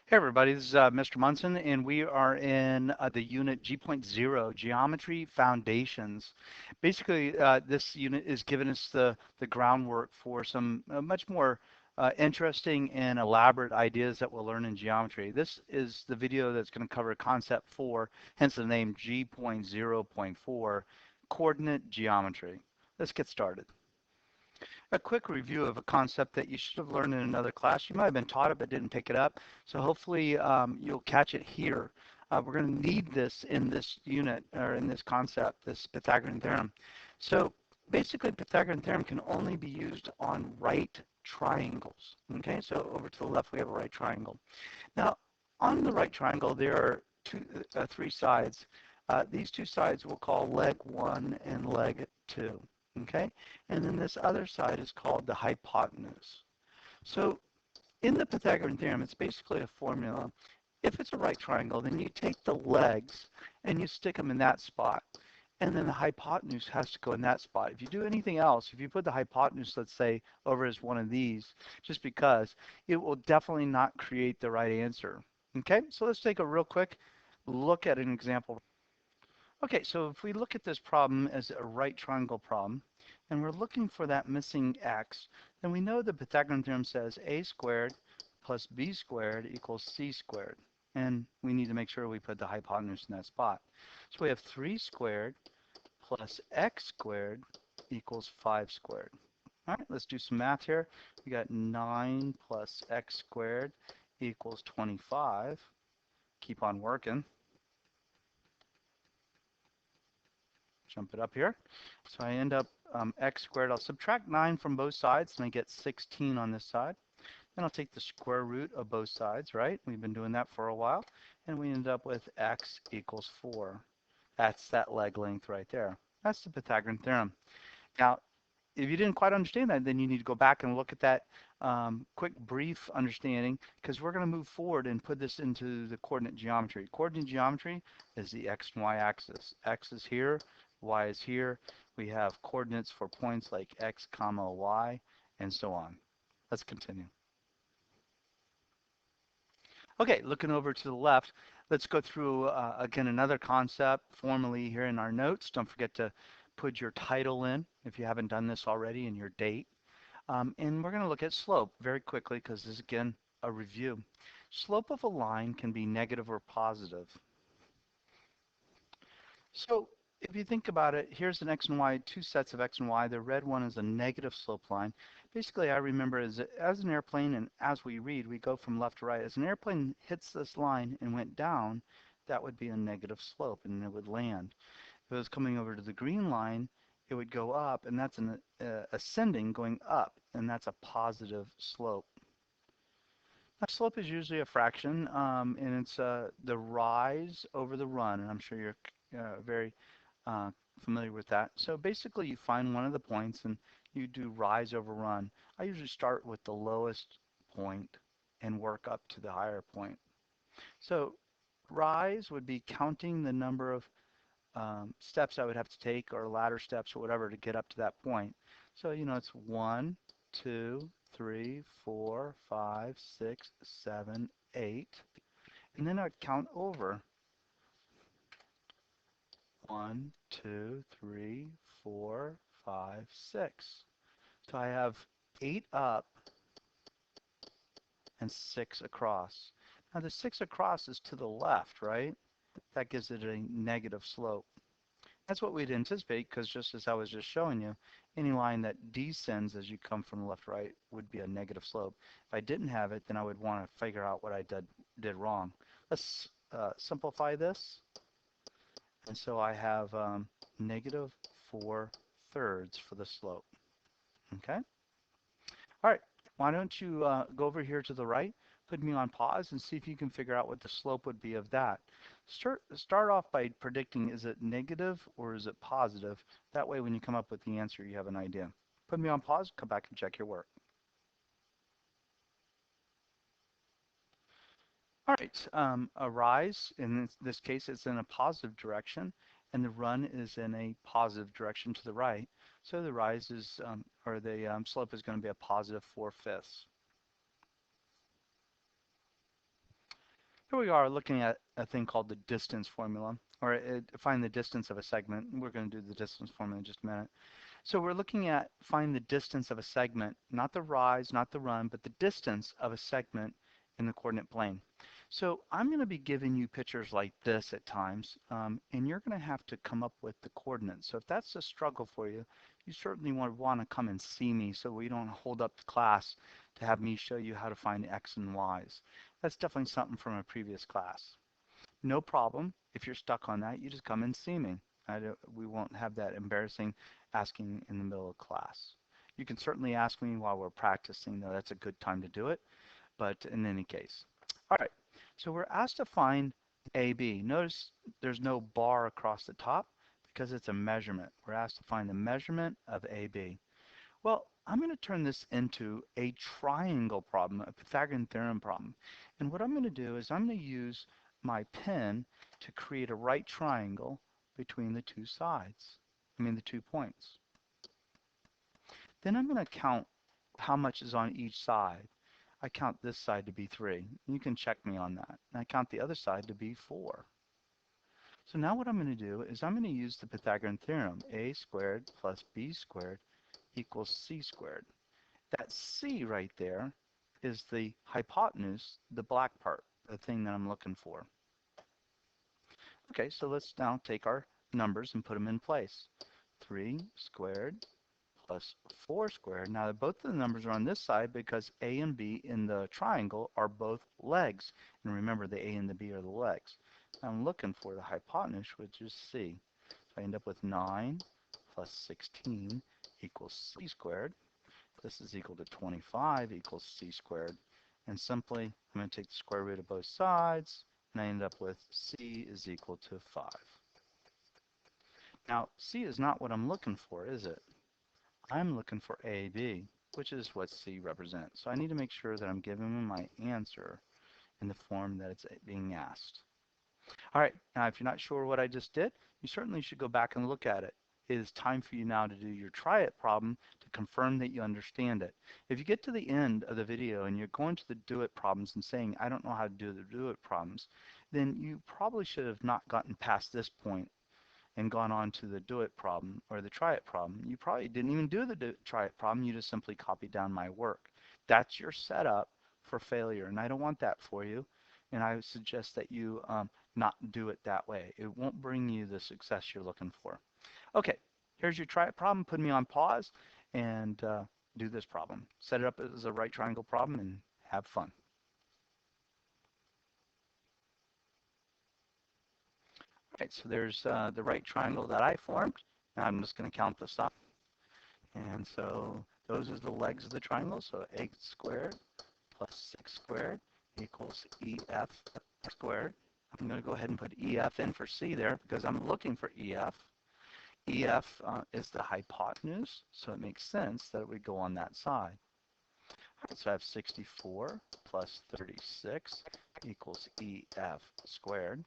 Hey everybody, this is Mr. Munson, and we are in the unit G.0, Geometry Foundations. Basically, this unit is giving us the groundwork for some much more interesting and elaborate ideas that we'll learn in geometry. This is the video that's going to cover concept 4, hence the name G.0.4, coordinate geometry. Let's get started. A quick review of a concept that you should have learned in another class. You might have been taught it but didn't pick it up. So hopefully you'll catch it here. We're going to need this in this unit or in this concept, this Pythagorean theorem. So basically Pythagorean theorem can only be used on right triangles. Okay, so over to the left we have a right triangle. Now on the right triangle there are three sides. These two sides we'll call leg 1 and leg 2. Okay, and then this other side is called the hypotenuse. So in the Pythagorean theorem, it's basically a formula. If it's a right triangle, then you take the legs and you stick them in that spot. And then the hypotenuse has to go in that spot. If you do anything else, if you put the hypotenuse, let's say, over as one of these, just because, it will definitely not create the right answer. Okay, so let's take a real quick look at an example. Okay, so if we look at this problem as a right triangle problem, and we're looking for that missing x, then we know the Pythagorean theorem says a squared plus b squared equals c squared. And we need to make sure we put the hypotenuse in that spot. So we have 3 squared plus x squared equals 5 squared. All right, let's do some math here. We got 9 plus x squared equals 25. Keep on working. Jump it up here. So I end up x squared. I'll subtract 9 from both sides, and I get 16 on this side. Then I'll take the square root of both sides, right? We've been doing that for a while. And we end up with x equals 4. That's that leg length right there. That's the Pythagorean theorem. Now, if you didn't quite understand that, then you need to go back and look at that quick, brief understanding, because we're going to move forward and put this into the coordinate geometry. Coordinate geometry is the x and y axis. X is here, y is here. We have coordinates for points like x, comma, y, and so on. Let's continue. Okay, looking over to the left, let's go through again another concept formally here in our notes. Don't forget to put your title in if you haven't done this already and your date. And we're going to look at slope very quickly because this is again a review. Slope of a line can be negative or positive. So if you think about it, here's an x and y, two sets of x and y. The red one is a negative slope line. Basically, I remember as an airplane, and as we read, we go from left to right. As an airplane hits this line and went down, that would be a negative slope, and it would land. If it was coming over to the green line, it would go up, and that's an ascending going up, and that's a positive slope. Now, slope is usually a fraction, and it's the rise over the run, and I'm sure you're very familiar with that. So basically, you find one of the points, and you do rise over run. I usually start with the lowest point and work up to the higher point. So rise would be counting the number of steps I would have to take, or ladder steps or whatever, to get up to that point. So, you know, it's 1, 2, 3, 4, 5, 6, 7, 8. And then I'd count over. 1, 2, 3, 4, 5, 6. So I have 8 up and 6 across. Now the 6 across is to the left, right? That gives it a negative slope. That's what we'd anticipate, because just as I was just showing you, any line that descends as you come from left to right would be a negative slope. If I didn't have it, then I would want to figure out what I did wrong. Let's simplify this. And so I have negative 4/3 for the slope. Okay? All right. Why don't you go over here to the right, put me on pause, and see if you can figure out what the slope would be of that. Start off by predicting, is it negative or is it positive? That way when you come up with the answer, you have an idea. Put me on pause, come back and check your work. All right, a rise, in this case, it's in a positive direction, and the run is in a positive direction to the right. So the rise is, or the slope is going to be a positive 4/5. Here we are looking at a thing called the distance formula, or find the distance of a segment. We're going to do the distance formula in just a minute. So we're looking at find the distance of a segment, not the rise, not the run, but the distance of a segment in the coordinate plane. So I'm going to be giving you pictures like this at times, and you're going to have to come up with the coordinates. So if that's a struggle for you, you certainly want to come and see me so we don't hold up the class to have me show you how to find x and y's. That's definitely something from a previous class. No problem. If you're stuck on that, you just come and see me. We won't have that embarrassing asking in the middle of class. You can certainly ask me while we're practicing, though. That's a good time to do it, but in any case. All right, so we're asked to find AB. Notice there's no bar across the top because it's a measurement. We're asked to find the measurement of AB. Well, I'm going to turn this into a triangle problem, a Pythagorean theorem problem. And what I'm going to do is I'm going to use my pen to create a right triangle between the two sides, the 2 points. Then I'm going to count how much is on each side. I count this side to be 3. You can check me on that. And I count the other side to be 4. So now what I'm going to do is I'm going to use the Pythagorean theorem. A squared plus b squared equals c squared. That c right there is the hypotenuse, the black part, the thing that I'm looking for. Okay, so let's now take our numbers and put them in place. 3 squared plus 4 squared. Now both of the numbers are on this side because a and b in the triangle are both legs. And remember, the a and the b are the legs. I'm looking for the hypotenuse, which is c. So I end up with 9 plus 16 equals c squared. This is equal to 25 equals c squared. And simply, I'm going to take the square root of both sides, and I end up with c is equal to 5. Now, c is not what I'm looking for, is it? I'm looking for AB, which is what C represents. So I need to make sure that I'm giving them my answer in the form that it's being asked. All right, now if you're not sure what I just did, you certainly should go back and look at it. It is time for you now to do your try it problem to confirm that you understand it. If you get to the end of the video and you're going to the do it problems and saying, I don't know how to do the do it problems, then you probably should have not gotten past this point and gone on to the do it problem or the try it problem. You probably didn't even do the try it problem. You just simply copied down my work. That's your setup for failure, and I don't want that for you. And I would suggest that you not do it that way. It won't bring you the success you're looking for. Okay, here's your try it problem. Put me on pause and do this problem. Set it up as a right triangle problem and have fun. All right, so there's the right triangle that I formed. Now I'm just going to count this up. And so those are the legs of the triangle. So 8 squared plus 6 squared equals EF squared. I'm going to go ahead and put EF in for C there because I'm looking for EF. EF is the hypotenuse, so it makes sense that it would go on that side. All right, so I have 64 plus 36 equals EF squared.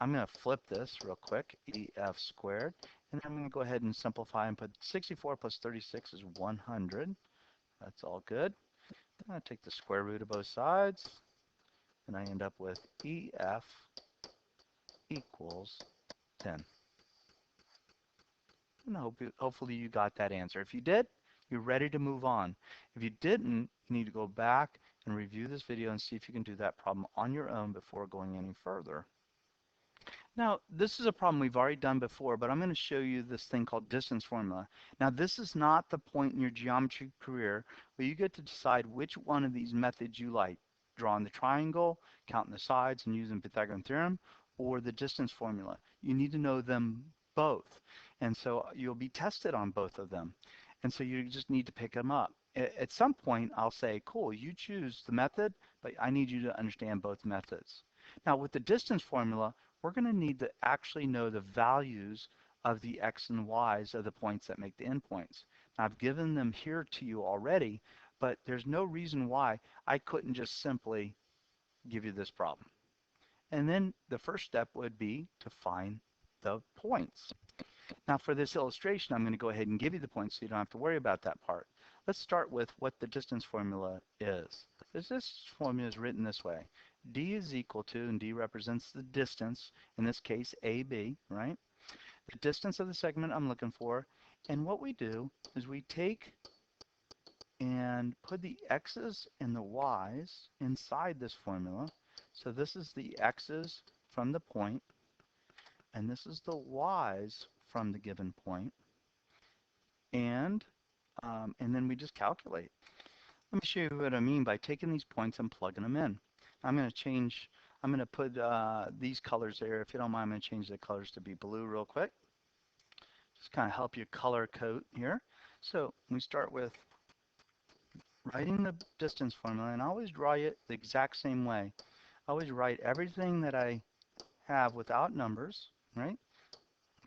I'm going to flip this real quick, EF squared, and I'm going to go ahead and simplify and put 64 plus 36 is 100. That's all good. I'm going to take the square root of both sides, and I end up with EF equals 10. And hopefully you got that answer. If you did, you're ready to move on. If you didn't, you need to go back and review this video and see if you can do that problem on your own before going any further. Now, this is a problem we've already done before, but I'm going to show you this thing called distance formula. Now, this is not the point in your geometry career where you get to decide which one of these methods you like. Drawing the triangle, counting the sides, and using Pythagorean theorem, or the distance formula. You need to know them both. And so you'll be tested on both of them. And so you just need to pick them up. At some point, I'll say, cool, you choose the method, but I need you to understand both methods. Now, with the distance formula, we're going to need to actually know the values of the x and y's of the points that make the endpoints. Now, I've given them here to you already, but there's no reason why I couldn't just simply give you this problem. And then the first step would be to find the points. Now, for this illustration, I'm going to go ahead and give you the points so you don't have to worry about that part. Let's start with what the distance formula is. This formula is written this way. d is equal to, and d represents the distance, in this case AB, right? The distance of the segment I'm looking for. And what we do is we take and put the x's and the y's inside this formula. So this is the x's from the point, and this is the y's from the given point. And then we just calculate. Let me show you what I mean by taking these points and plugging them in. I'm going to put these colors there. If you don't mind, I'm going to change the colors to be blue real quick. Just kind of help you color code here. So we start with writing the distance formula, and I always write it the exact same way. I always write everything that I have without numbers, right?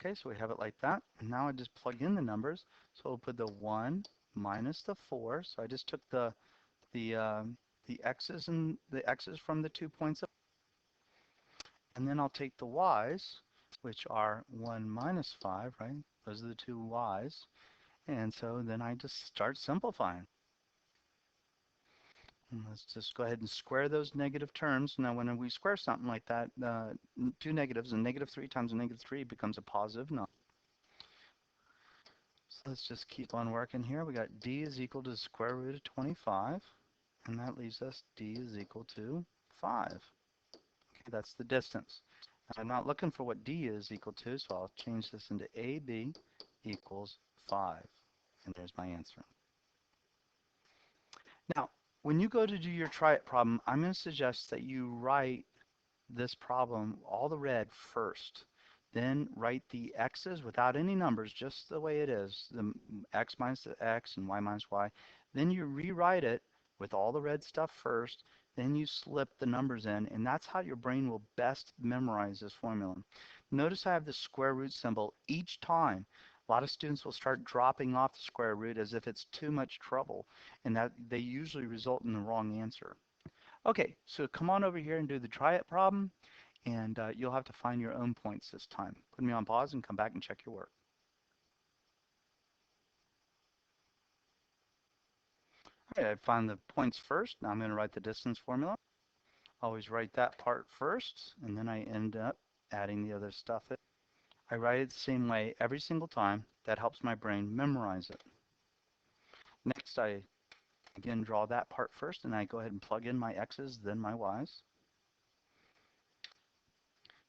Okay, so we have it like that. And now I just plug in the numbers. So we'll put the 1 minus the 4. So I just took the x's and the x's from the 2 points, and then I'll take the y's, which are 1 minus 5, right? Those are the two y's. And so then I just start simplifying. And let's just go ahead and square those negative terms. Now, when we square something like that, two negatives, and negative 3 times a negative 3 becomes a positive number. So let's just keep on working here. We got d is equal to the square root of 25, and that leaves us d is equal to 5. Okay, that's the distance. I'm not looking for what d is equal to, so I'll change this into AB equals 5. And there's my answer. Now, when you go to do your try it problem, I'm going to suggest that you write this problem, all the red first. Then write the x's without any numbers, just the way it is, the x minus the x and y minus y. Then you rewrite it with all the red stuff first, then you slip the numbers in, and that's how your brain will best memorize this formula. Notice I have the square root symbol each time. A lot of students will start dropping off the square root as if it's too much trouble, and that they usually result in the wrong answer. Okay, so come on over here and do the try it problem, and you'll have to find your own points this time. Put me on pause and come back and check your work. All right, I found the points first. Now I'm going to write the distance formula. Always write that part first, and then I end up adding the other stuff in. I write it the same way every single time. That helps my brain memorize it. Next, I again draw that part first, and I go ahead and plug in my x's, then my y's.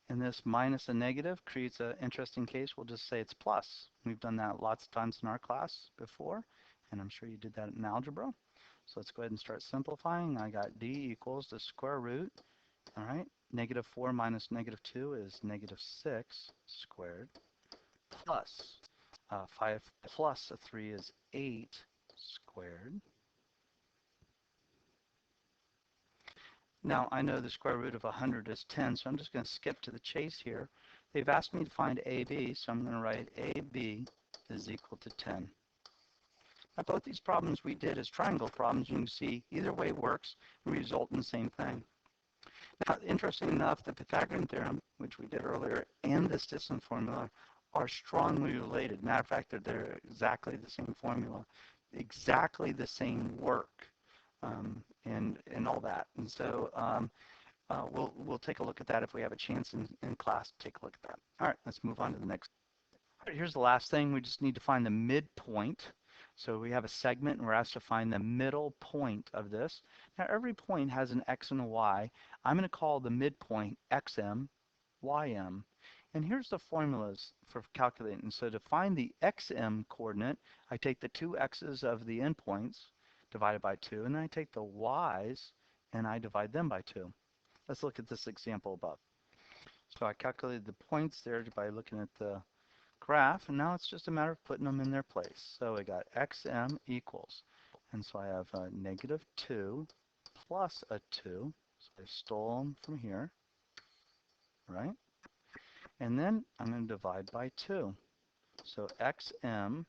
And this minus a negative creates an interesting case. We'll just say it's plus. We've done that lots of times in our class before, and I'm sure you did that in algebra. So let's go ahead and start simplifying. I got d equals the square root. All right, negative 4 minus negative 2 is negative 6 squared, plus 5 plus a 3 is 8 squared. Now, I know the square root of 100 is 10, so I'm just going to skip to the chase here. They've asked me to find AB, so I'm going to write AB is equal to 10. Now, both these problems we did as triangle problems. You can see either way works and result in the same thing. Now, interesting enough, the Pythagorean theorem, which we did earlier, and this distance formula are strongly related. Matter of fact, they're exactly the same formula, exactly the same work, and all that. And so we'll take a look at that if we have a chance in class to take a look at that. All right, let's move on to the next. All right, here's the last thing. We just need to find the midpoint. So we have a segment, and we're asked to find the middle point of this. Now, every point has an x and a y. I'm going to call the midpoint xm, ym. And here's the formulas for calculating. So to find the xm coordinate, I take the two x's of the endpoints divided by 2, and then I take the y's and I divide them by 2. Let's look at this example above. So I calculated the points there by looking at the graph, and now it's just a matter of putting them in their place. So we got xm equals, and so I have a negative 2 plus a 2. So I stole them from here, right? And then I'm going to divide by 2. So xm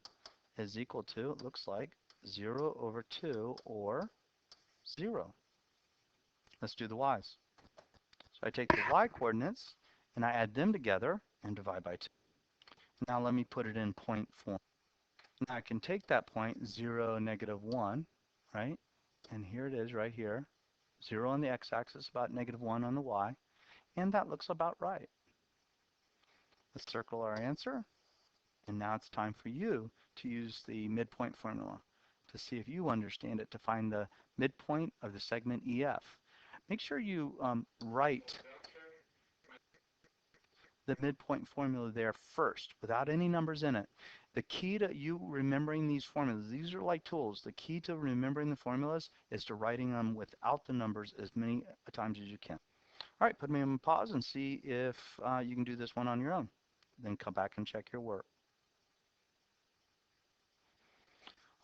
is equal to, it looks like, 0 over 2, or 0. Let's do the y's. So I take the y coordinates, and I add them together and divide by 2. Now let me put it in point form. Now I can take that point, 0, negative 1, right? And here it is right here, 0 on the x-axis, about -1 on the y, and that looks about right. Let's circle our answer, and now it's time for you to use the midpoint formula to see if you understand it to find the midpoint of the segment EF. Make sure you write the midpoint formula there first without any numbers in it. The key to you remembering these formulas, these are like tools. The key to remembering the formulas is to writing them without the numbers as many times as you can. All right, put me on pause and see if you can do this one on your own. Then come back and check your work.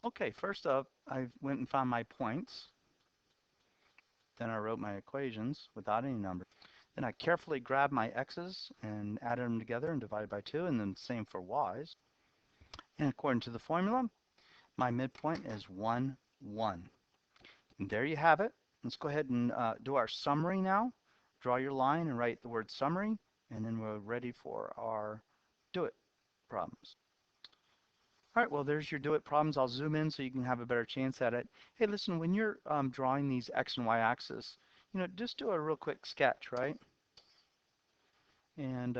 Okay, first up, I went and found my points. Then I wrote my equations without any numbers. Then I carefully grabbed my x's and added them together and divided by 2, and then same for y's. And according to the formula, my midpoint is 1, 1. And there you have it. Let's go ahead and do our summary now. Draw your line and write the word summary, and then we're ready for our do it problems. All right, well, there's your do it problems. I'll zoom in so you can have a better chance at it. Hey, listen, when you're drawing these x and y axis, just do a real quick sketch, right? And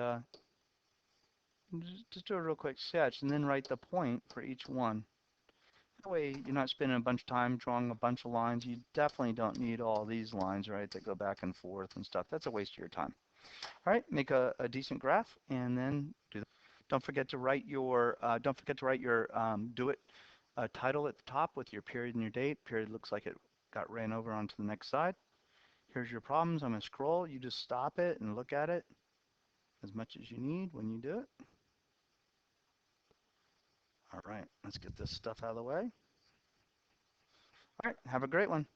just do a real quick sketch and then write the point for each one. That way you're not spending a bunch of time drawing a bunch of lines. You definitely don't need all these lines, right, that go back and forth and stuff. That's a waste of your time. All right, make a decent graph and then do that. Don't forget to write your do it title at the top with your period and your date. Period looks like it got ran over onto the next side. Here's your problems. I'm going to scroll. You just stop it and look at it as much as you need when you do it. All right, let's get this stuff out of the way. All right, have a great one.